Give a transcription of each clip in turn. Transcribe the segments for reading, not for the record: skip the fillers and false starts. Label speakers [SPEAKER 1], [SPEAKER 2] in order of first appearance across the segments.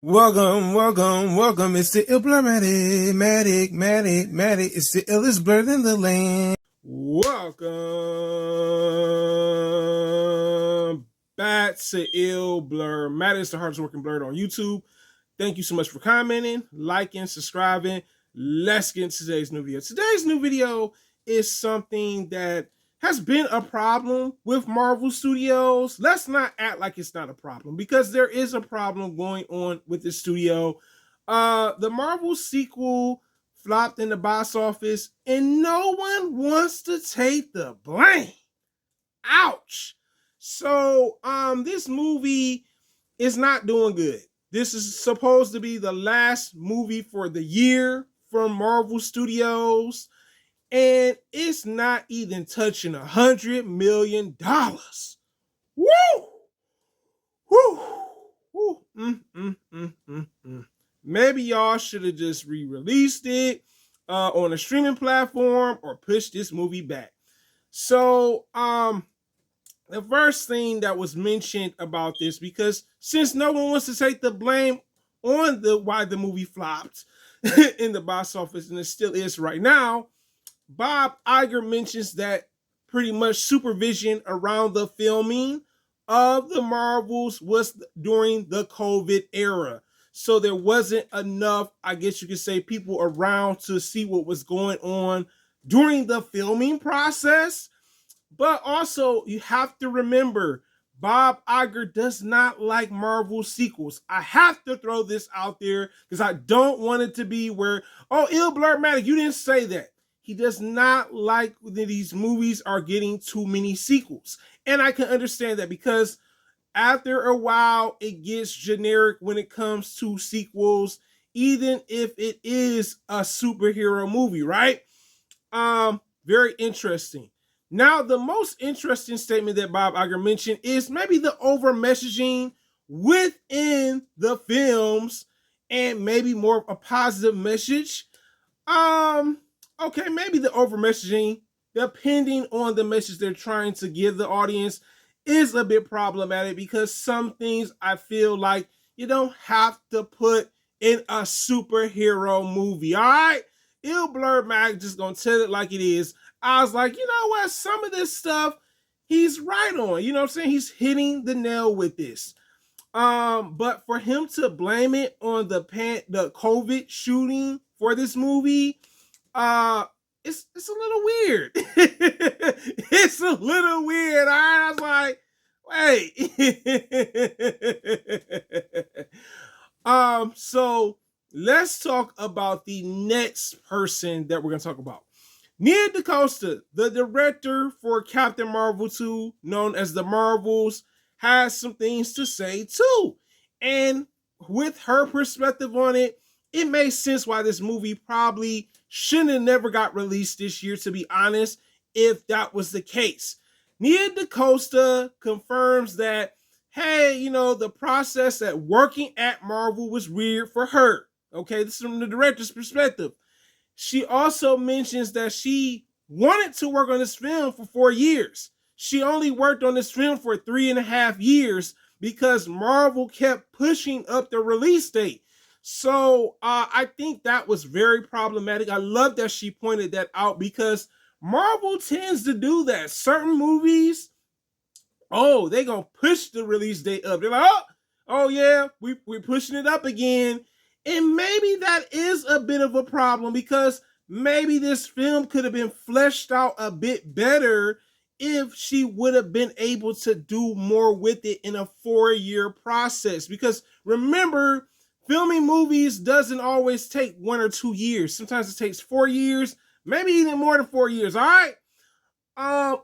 [SPEAKER 1] Welcome. It's the Matic. It's the illest blurred in the land. Welcome back to Ill Blur Matic. It's the hardest working blurred on YouTube. Thank you so much for commenting, liking, subscribing. Let's get into today's new video. Today's new video is something that has been a problem with Marvel Studios. Let's not act like it's not a problem, because there is a problem going on with the studio. The Marvel sequel flopped in the box office, and no one wants to take the blame. Ouch. So, this movie is not doing good. This is supposed to be the last movie for the year from Marvel Studios, and it's not even touching $100 million. Woo! Woo! Woo! Maybe y'all should have just re-released it on a streaming platform or pushed this movie back. So, the first thing that was mentioned about this, because since no one wants to take the blame on why the movie flopped in the box office, and it still is right now, Bob Iger mentions that pretty much supervision around the filming of the Marvels was during the COVID era. So there wasn't enough, I guess you could say, people around to see what was going on during the filming process. But also, you have to remember, Bob Iger does not like Marvel sequels. I have to throw this out there because I don't want it to be where, oh, Ill Blurred Matic, you didn't say that. He does not like that these movies are getting too many sequels. And I can understand that, because after a while, it gets generic when it comes to sequels, even if it is a superhero movie, right? Very interesting. Now, the most interesting statement that Bob Iger mentioned is maybe the over messaging within the films, and maybe more of a positive message. Okay, maybe the over messaging, depending on the message they're trying to give the audience, is a bit problematic, because some things I feel like you don't have to put in a superhero movie. All right, Ill Blurred Mag just gonna tell it like it is. I was like, you know what? Some of this stuff, he's right on. You know what I'm saying? He's hitting the nail with this. But for him to blame it on the COVID shooting for this movie, it's a little weird. It's a little weird. All right? I was like, wait. So let's talk about the next person that we're gonna talk about. Nia DaCosta, the director for Captain Marvel 2, known as The Marvels, has some things to say too. And with her perspective on it, it makes sense why this movie probably shouldn't have never got released this year, to be honest, if that was the case. Nia DaCosta confirms that, hey, you know, the process at working at Marvel was weird for her. Okay, this is from the director's perspective. She also mentions that she wanted to work on this film for 4 years. She only worked on this film for 3.5 years because Marvel kept pushing up the release date. So I think that was very problematic. I love that she pointed that out, because Marvel tends to do that. Certain movies, oh, they're going to push the release date up. They're like, oh yeah, we're pushing it up again. And maybe that is a bit of a problem, because maybe this film could have been fleshed out a bit better if she would have been able to do more with it in a 4-year process. Because remember, filming movies doesn't always take 1 or 2 years. Sometimes it takes 4 years, maybe even more than 4 years, all right?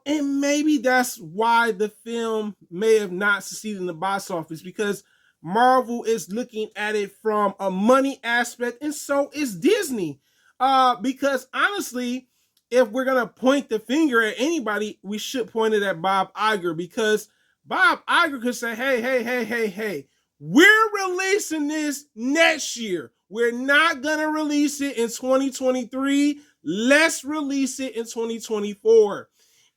[SPEAKER 1] And maybe that's why the film may have not succeeded in the box office, because Marvel is looking at it from a money aspect, and so is Disney. Because honestly, if we're gonna point the finger at anybody, we should point it at Bob Iger, because Bob Iger could say, hey, we're releasing this next year. We're not gonna release it in 2023. Let's release it in 2024.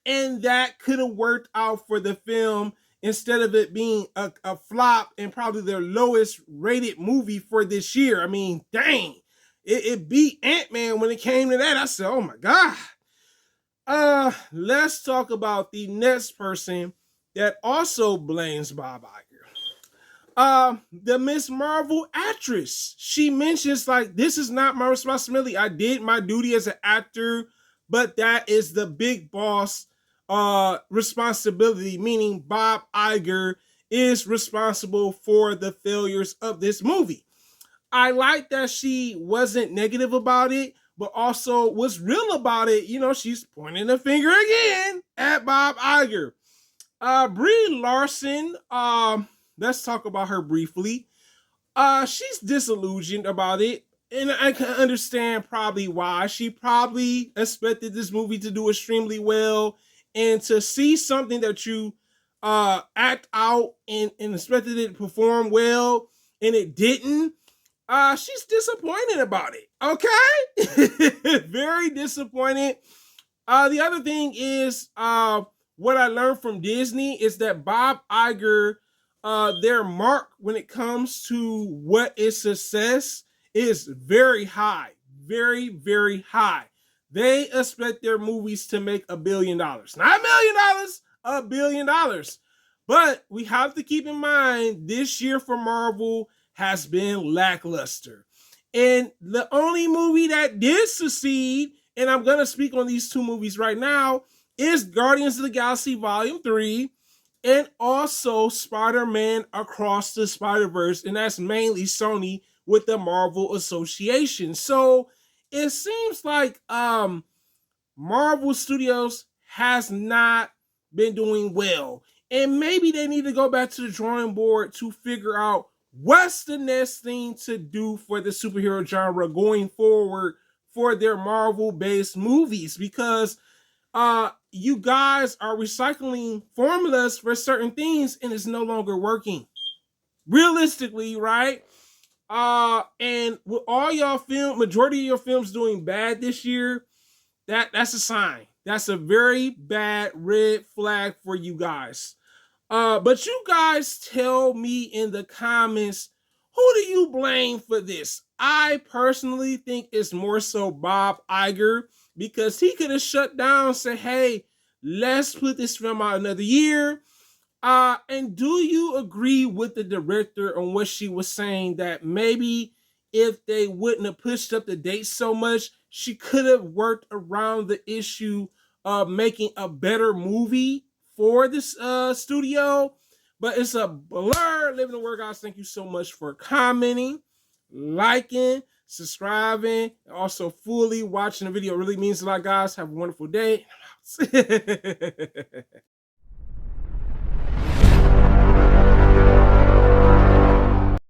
[SPEAKER 1] And that could have worked out for the film instead of it being a flop and probably their lowest rated movie for this year. I mean, dang, it beat Ant-Man when it came to that. I said, oh my God. Let's talk about the next person that also blames Bob Iger. The Miss Marvel actress. She mentions, like, this is not my responsibility. I did my duty as an actor, but that is the big boss responsibility, meaning Bob Iger is responsible for the failures of this movie. I like that she wasn't negative about it, but also was real about it. You know, she's pointing the finger again at Bob Iger. Brie Larson, let's talk about her briefly. She's disillusioned about it, and I can understand probably why. She probably expected this movie to do extremely well, and to see something that you act out and expected it to perform well, and it didn't. She's disappointed about it. Okay, very disappointed. The other thing is, what I learned from Disney is that Bob Iger, their mark when it comes to what is success is very high, very, very high. They expect their movies to make $1 billion, not $1 million, $1 billion. But we have to keep in mind this year for Marvel has been lackluster. And the only movie that did succeed, and I'm going to speak on these two movies right now, is Guardians of the Galaxy Volume 3 and also Spider-Man Across the Spider-Verse, and that's mainly Sony with the Marvel Association. So it seems like Marvel Studios has not been doing well, and maybe they need to go back to the drawing board to figure out what's the next thing to do for the superhero genre going forward for their Marvel-based movies, because you guys are recycling formulas for certain things and it's no longer working. Realistically, right? And with all y'all majority of your films doing bad this year, that's a sign. That's a very bad red flag for you guys. But you guys tell me in the comments, who do you blame for this? I personally think it's more so Bob Iger, because he could have shut down and said, hey, let's put this film out another year. And do you agree with the director on what she was saying, that maybe if they wouldn't have pushed up the date so much, she could have worked around the issue of making a better movie for this studio? But it's a blur. Living the word, guys. Thank you so much for commenting, liking, subscribing, and also fully watching the video. It really means a lot, guys. Have a wonderful day.